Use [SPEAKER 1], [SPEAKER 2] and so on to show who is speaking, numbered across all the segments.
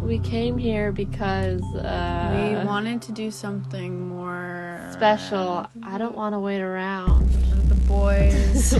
[SPEAKER 1] We came here because
[SPEAKER 2] we wanted to do something more
[SPEAKER 1] special. I don't want to wait around.
[SPEAKER 2] The boys.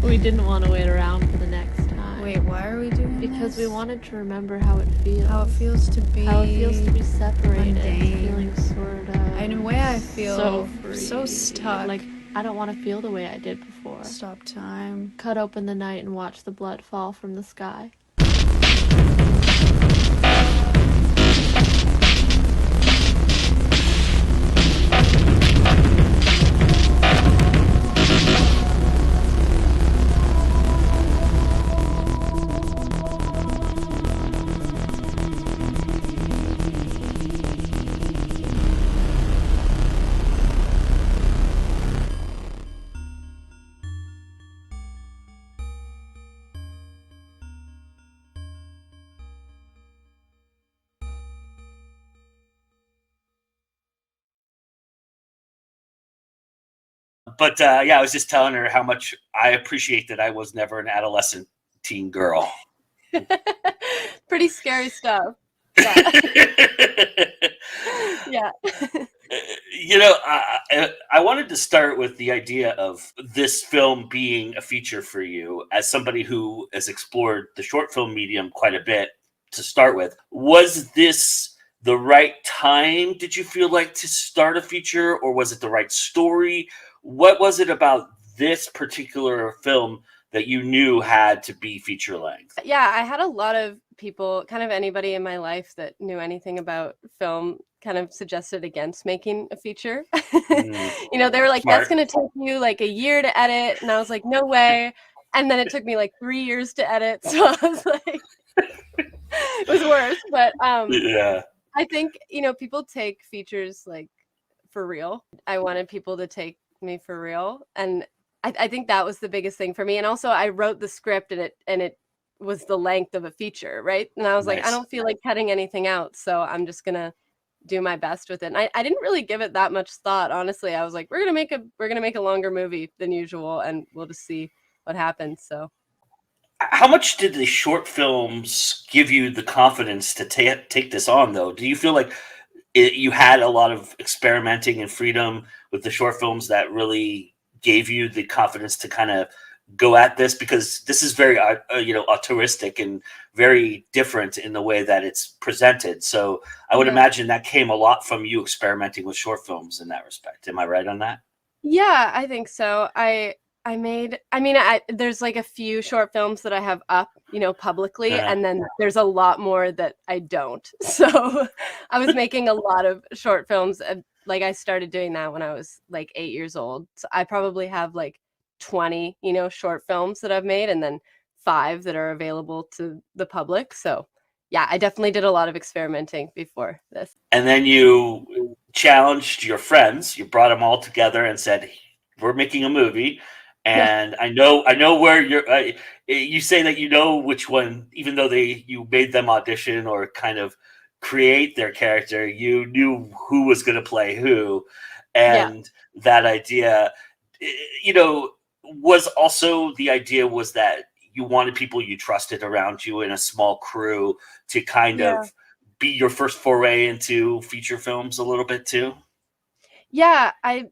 [SPEAKER 1] We didn't want to wait around for the next time.
[SPEAKER 2] Wait, why are we doing
[SPEAKER 1] Because
[SPEAKER 2] this?
[SPEAKER 1] we wanted to remember how it feels.
[SPEAKER 2] How it feels to be.
[SPEAKER 1] How it feels to be separated.
[SPEAKER 2] Mundane.
[SPEAKER 1] Feeling sort of.
[SPEAKER 2] In a way, I feel
[SPEAKER 1] so free.
[SPEAKER 2] So stuck.
[SPEAKER 1] Like I don't want to feel the way I did before.
[SPEAKER 2] Stop time.
[SPEAKER 1] Cut open the night and watch the blood fall from the sky.
[SPEAKER 3] But yeah, I was just telling her how much I appreciate that I was never an adolescent teen girl.
[SPEAKER 1] Pretty scary stuff. Yeah. Yeah.
[SPEAKER 3] You know, I wanted to start with the idea of this film being a feature for you as somebody who has explored the short film medium quite a bit to start with. Was this the right time, did you feel like, to start a feature, or was it the right story? What was it about this particular film that you knew had to be feature length?
[SPEAKER 4] Yeah, I had a lot of people, kind of anybody in my life that knew anything about film, kind of suggested against making a feature. You know, they were like,
[SPEAKER 3] Smart.
[SPEAKER 4] That's going to take you like a year to edit. And I was like, no way. And then it took me like 3 years to edit. So I was like, it was worse. But
[SPEAKER 3] yeah.
[SPEAKER 4] I think, you know, people take features like for real. I wanted people to take me for real. And I think that was the biggest thing for me. And also I wrote the script and it was the length of a feature, right? And I was like, I don't feel like cutting anything out. So I'm just going to do my best with it. And I didn't really give it that much thought, honestly. I was like, we're gonna make a longer movie than usual, and we'll just see what happens. So
[SPEAKER 3] how much did the short films give you the confidence to take this on, though? Do you feel like you had a lot of experimenting and freedom with the short films that really gave you the confidence to kind of go at this? Because this is very auteuristic and very different in the way that it's presented. So I would imagine that came a lot from you experimenting with short films in that respect. Am I right on that?
[SPEAKER 4] Yeah, I think so. There's like a few short films that I have up, you know, publicly, and then there's a lot more that I don't. So I was making a lot of short films. Like I started doing that when I was like 8 years old. So I probably have like 20, you know, short films that I've made, and then 5 that are available to the public. So yeah, I definitely did a lot of experimenting before this.
[SPEAKER 3] And then you challenged your friends. You brought them all together and said, "We're making a movie." And I know where you say that you know which one, even though you made them audition or kind of create their character, you knew who was going to play who,
[SPEAKER 4] Yeah.
[SPEAKER 3] and that idea, you know, was also the idea was that you wanted people you trusted around you in a small crew to kind
[SPEAKER 4] Yeah.
[SPEAKER 3] of be your first foray into feature films a little bit too.
[SPEAKER 4] Yeah, I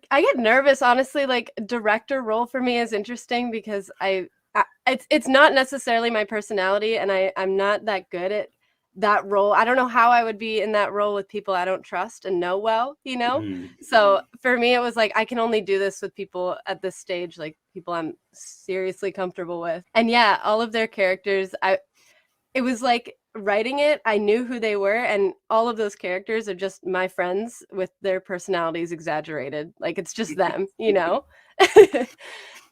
[SPEAKER 4] get nervous, honestly. Like, director role for me is interesting because it's not necessarily my personality, and I'm not that good at that role. I don't know how I would be in that role with people I don't trust and know well, you know?
[SPEAKER 3] Mm.
[SPEAKER 4] So for me, it was like I can only do this with people at this stage, like people I'm seriously comfortable with. And yeah, all of their characters, it was like writing it, I knew who they were, and all of those characters are just my friends with their personalities exaggerated. Like, it's just them, you know?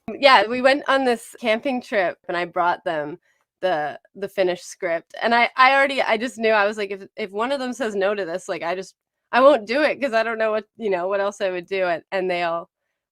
[SPEAKER 4] Yeah, we went on this camping trip and I brought them the finished script. And I just knew, I was like, if one of them says no to this, like I won't do it because I don't know what else I would do. And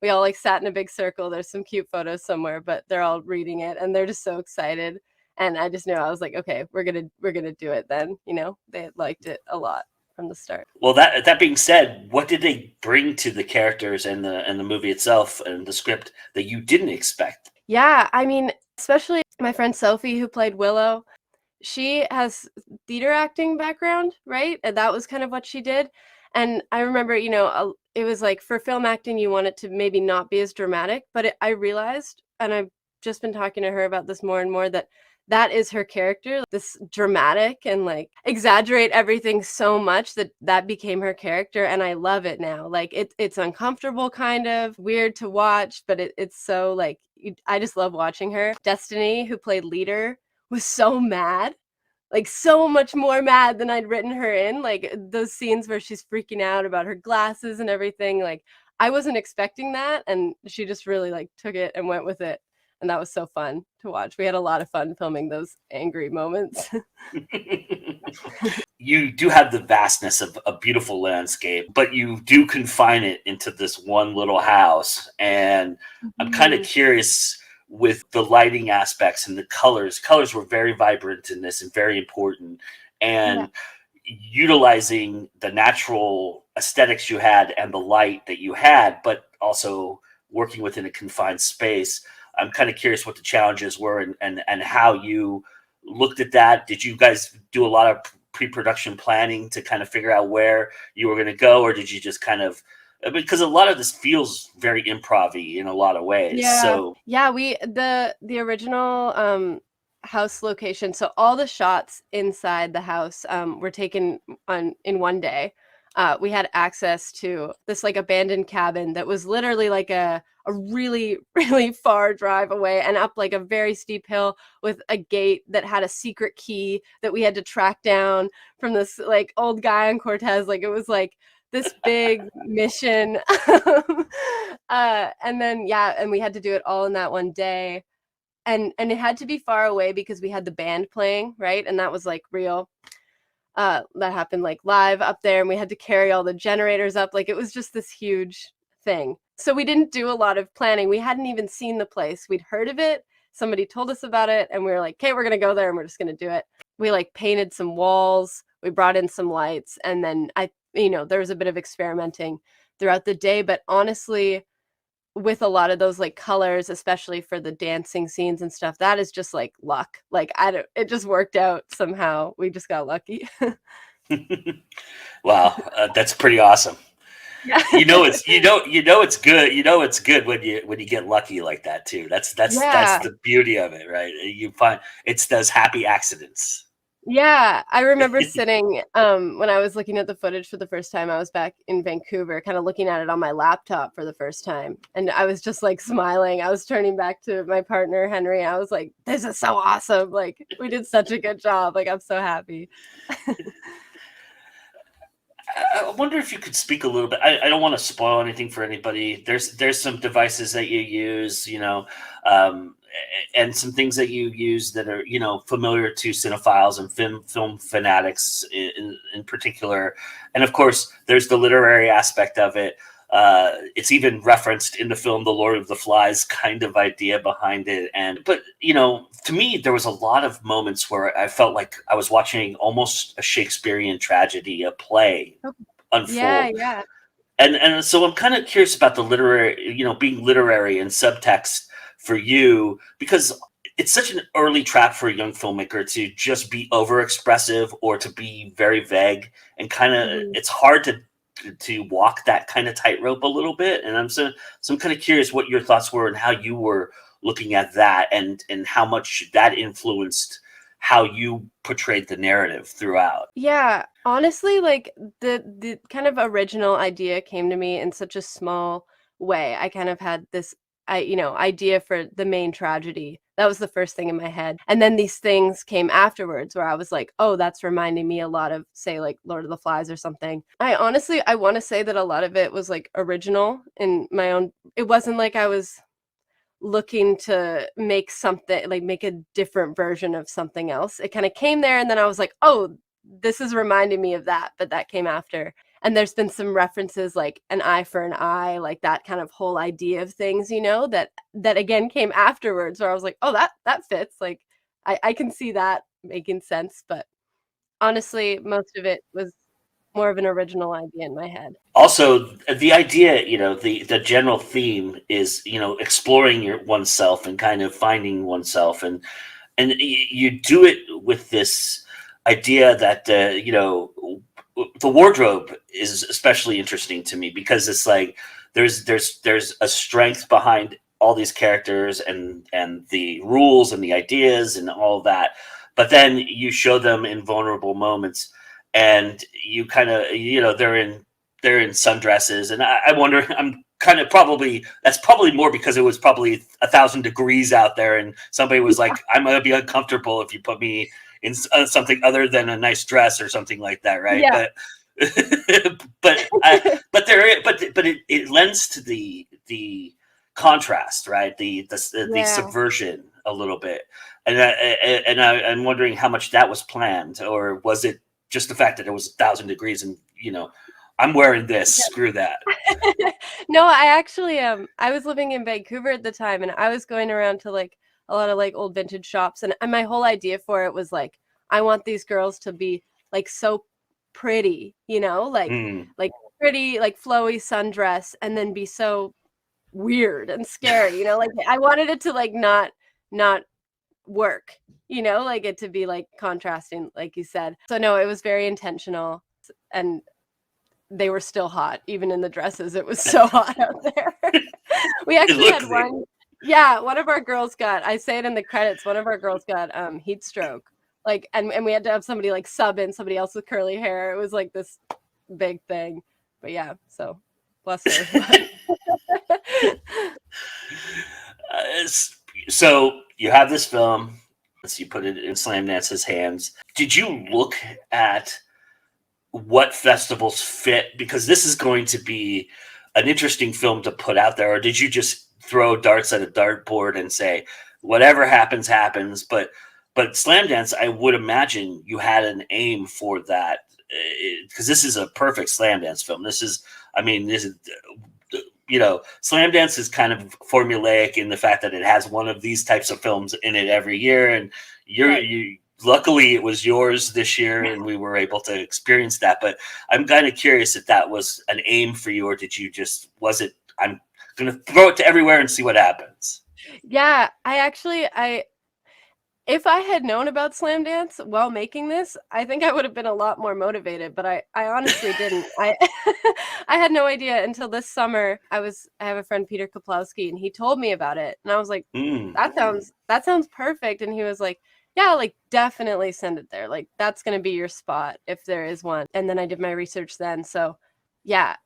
[SPEAKER 4] we all like sat in a big circle. There's some cute photos somewhere, but they're all reading it and they're just so excited. And I just knew, I was like, okay, we're gonna do it then. You know, they liked it a lot from the start.
[SPEAKER 3] Well, that being said, what did they bring to the characters and the movie itself and the script that you didn't expect?
[SPEAKER 4] Yeah, I mean, especially my friend Sophie, who played Willow, she has theater acting background, right? And that was kind of what she did. And I remember, it was like, for film acting, you want it to maybe not be as dramatic, but I realized, and I've just been talking to her about this more and more, that is her character, this dramatic and like exaggerate everything so much that became her character. And I love it now. Like it's uncomfortable, kind of weird to watch, but it's so like, I just love watching her. Destiny, who played Leader, was so mad, like so much more mad than I'd written her in. Like those scenes where she's freaking out about her glasses and everything, like I wasn't expecting that, and she just really like took it and went with it. And that was so fun to watch. We had a lot of fun filming those angry moments.
[SPEAKER 3] You do have the vastness of a beautiful landscape, but you do confine it into this one little house. And I'm kind of curious with the lighting aspects and the colors. Colors were very vibrant in this and very important. And utilizing the natural aesthetics you had and the light that you had, but also working within a confined space. I'm kind of curious what the challenges were and how you looked at that. Did you guys do a lot of pre-production planning to kind of figure out where you were going to go, or did you just kind of, because a lot of this feels very improv-y in a lot of ways.
[SPEAKER 4] Yeah.
[SPEAKER 3] So
[SPEAKER 4] yeah, the original house location, so all the shots inside the house were taken in one day. We had access to this like abandoned cabin that was literally like a really, really far drive away and up like a very steep hill with a gate that had a secret key that we had to track down from this like old guy on Cortez. Like it was like this big mission. And then, and we had to do it all in that one day. And it had to be far away because we had the band playing, right? And that was like real. That happened like live up there, and we had to carry all the generators up. Like it was just this huge thing. So we didn't do a lot of planning. We hadn't even seen the place. We'd heard of it. Somebody told us about it, and we were like, okay, we're going to go there and we're just going to do it. We like painted some walls. We brought in some lights, and then there was a bit of experimenting throughout the day. But honestly, with a lot of those like colors, especially for the dancing scenes and stuff, that is just like luck. Like it just worked out somehow. We just got lucky.
[SPEAKER 3] wow, that's pretty awesome.
[SPEAKER 4] Yeah.
[SPEAKER 3] It's good. It's good when you get lucky like that too. That's the beauty of it, right? You find it's those happy accidents.
[SPEAKER 4] Yeah, I remember sitting when I was looking at the footage for the first time. I was back in Vancouver, kind of looking at it on my laptop for the first time, and I was just like smiling. I was turning back to my partner Henry, and I was like, "This is so awesome! Like, we did such a good job! Like, I'm so happy."
[SPEAKER 3] I wonder if you could speak a little bit. I don't want to spoil anything for anybody. There's some devices that you use, and some things that you use that are, familiar to cinephiles and film fanatics in particular. And of course, there's the literary aspect of it. It's even referenced in the film, the Lord of the Flies kind of idea behind it. But to me, there was a lot of moments where I felt like I was watching almost a Shakespearean tragedy, a play unfold.
[SPEAKER 4] Yeah.
[SPEAKER 3] And so I'm kind of curious about the literary, being literary and subtext for you, because it's such an early trap for a young filmmaker to just be overexpressive or to be very vague, and kind of it's hard to walk that kind of tightrope a little bit. And I'm kind of curious what your thoughts were and how you were looking at that, and how much that influenced how you portrayed the narrative throughout.
[SPEAKER 4] Yeah, honestly, like the kind of original idea came to me in such a small way. I kind of had this idea for the main tragedy. That was the first thing in my head. And then these things came afterwards where I was like, oh, that's reminding me a lot of, say, like Lord of the Flies or something. I want to say that a lot of it was like original in my own. It wasn't like I was looking to make something, like make a different version of something else. It kind of came there, and then I was like, oh, this is reminding me of that, but that came after. And there's been some references like an eye for an eye, like that kind of whole idea of things, that again came afterwards, where I was like, oh, that fits. Like I can see that making sense. But honestly, most of it was more of an original idea in my head.
[SPEAKER 3] Also, the idea, the general theme is, exploring oneself and kind of finding oneself, and you do it with this idea that the wardrobe is especially interesting to me, because it's like there's a strength behind all these characters and the rules and the ideas and all that, but then you show them in vulnerable moments, and you kind of they're in sundresses, and I wonder, I'm kind of that's probably more because it was probably 1,000 degrees out there, and somebody was like, I'm gonna be uncomfortable if you put me in something other than a nice dress or something like that, right?
[SPEAKER 4] Yeah.
[SPEAKER 3] But it lends to the contrast, right? The subversion a little bit, and I'm wondering how much that was planned, or was it just the fact that it was 1,000 degrees and I'm wearing this, screw that.
[SPEAKER 4] No, I actually I was living in Vancouver at the time, and I was going around to like a lot of like old vintage shops, and my whole idea for it was like, I want these girls to be like so pretty, like pretty, like flowy sundress, and then be so weird and scary, like I wanted it to like not work, like it to be like contrasting, like you said. So no, it was very intentional, and they were still hot even in the dresses. It was so hot out there. We actually had one of our girls got, I say it in the credits, one of our girls got heat stroke, like, and we had to have somebody like sub in somebody else with curly hair. It was like this big thing, but yeah, so bless her.
[SPEAKER 3] So you have this film, you put it in Slamdance's hands. Did you look at what festivals fit? Because this is going to be an interesting film to put out there. Or did you just throw darts at a dartboard and say, whatever happens, happens? But Slamdance, I would imagine you had an aim for that, because this is a perfect Slamdance film. This is Slamdance is kind of formulaic in the fact that it has one of these types of films in it every year, and luckily it was yours this year, and we were able to experience that. But I'm kind of curious if that was an aim for you, or did you just, I'm going to throw it to everywhere and see what happens?
[SPEAKER 4] Yeah, if I had known about Slamdance while making this, I think I would have been a lot more motivated, but I honestly didn't. I had no idea until this summer. I have a friend, Peter Kaplowski, and he told me about it, and I was like, that sounds perfect. And he was like, yeah, like definitely send it there. Like that's going to be your spot if there is one. And then I did my research then. So yeah,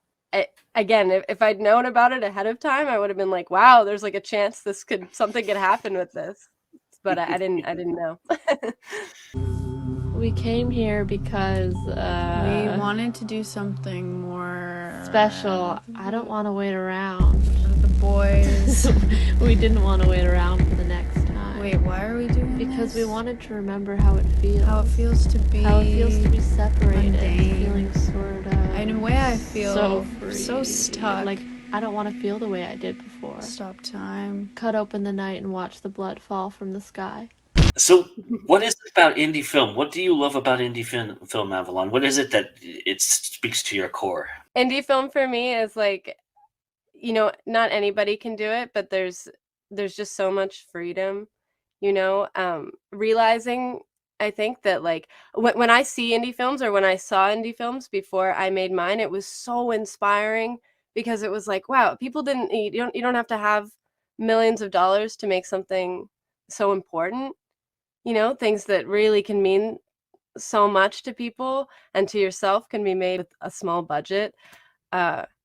[SPEAKER 4] again, if I'd known about it ahead of time, I would have been like, wow, there's like a chance something could happen with this. But I didn't know.
[SPEAKER 1] We came here because
[SPEAKER 2] we wanted to do something more
[SPEAKER 1] special. I don't want to wait around.
[SPEAKER 2] The boys.
[SPEAKER 1] We didn't want to wait around for the next time.
[SPEAKER 2] Wait, why are we doing
[SPEAKER 1] Because
[SPEAKER 2] this?
[SPEAKER 1] we wanted to remember how it feels.
[SPEAKER 2] How it feels to be.
[SPEAKER 1] How it feels to be separated,
[SPEAKER 2] mundane.
[SPEAKER 1] feeling sort of.
[SPEAKER 2] In a way, I feel
[SPEAKER 1] so free,
[SPEAKER 2] so stuck.
[SPEAKER 1] Like I don't want to feel the way I did before.
[SPEAKER 2] Stop time.
[SPEAKER 1] Cut open the night and watch the blood fall from the sky.
[SPEAKER 3] So, what is it about indie film? What do you love about indie film, Avalon? What is it that it speaks to your core?
[SPEAKER 4] Indie film for me is like, you know, not anybody can do it, but there's just so much freedom, you know, realizing, I think that like when I see indie films, or when I saw indie films before I made mine, it was so inspiring, because it was like, wow, people didn't, you don't have to have millions of dollars to make something so important, you know, things that really can mean so much to people and to yourself can be made with a small budget.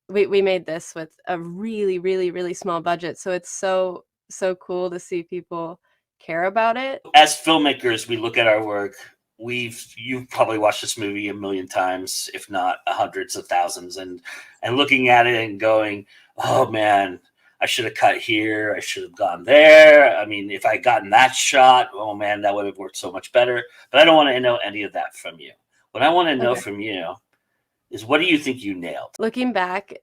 [SPEAKER 4] We made this with a really, really, really small budget, so it's so cool to see people care about it.
[SPEAKER 3] As filmmakers, we look at our work. You've probably watched this movie a million times, if not hundreds of thousands, and looking at it and going, oh man, I should have cut here, I should have gone there. I mean, if I had gotten that shot, oh man, that would have worked so much better. But I don't want to know any of that from you. What I want to know from you is, what do you think you nailed?
[SPEAKER 4] Looking back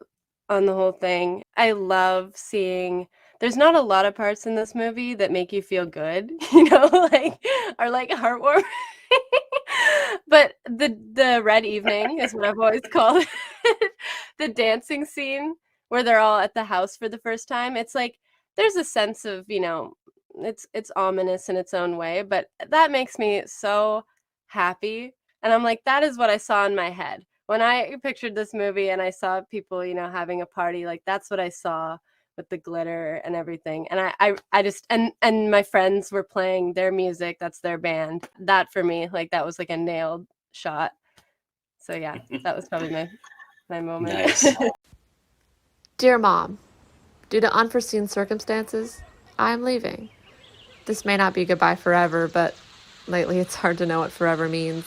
[SPEAKER 4] on the whole thing, I love seeing, there's not a lot of parts in this movie that make you feel good, you know, like, are like heartwarming. But the Red Evening is what I've always called it. The dancing scene where they're all at the house for the first time. It's like, there's a sense of, you know, it's ominous in its own way, but that makes me so happy. And I'm like, that is what I saw in my head when I pictured this movie, and I saw people, you know, having a party. Like, that's what I saw with the glitter and everything. And I just, and my friends were playing their music. That's their band. That for me, like, that was like a nailed shot. So yeah, that was probably my moment.
[SPEAKER 3] Nice.
[SPEAKER 1] Dear Mom, due to unforeseen circumstances, I am leaving. This may not be goodbye forever, but lately it's hard to know what forever means.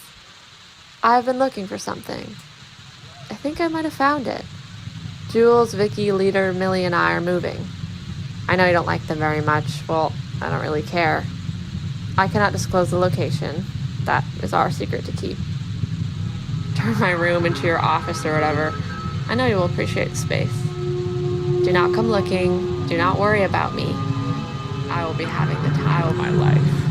[SPEAKER 1] I've been looking for something. I think I might have found it. Jules, Vicky, Leader, Millie, and I are moving. I know you don't like them very much. Well, I don't really care. I cannot disclose the location. That is our secret to keep. Turn my room into your office or whatever. I know you will appreciate the space. Do not come looking. Do not worry about me. I will be having the time of my life.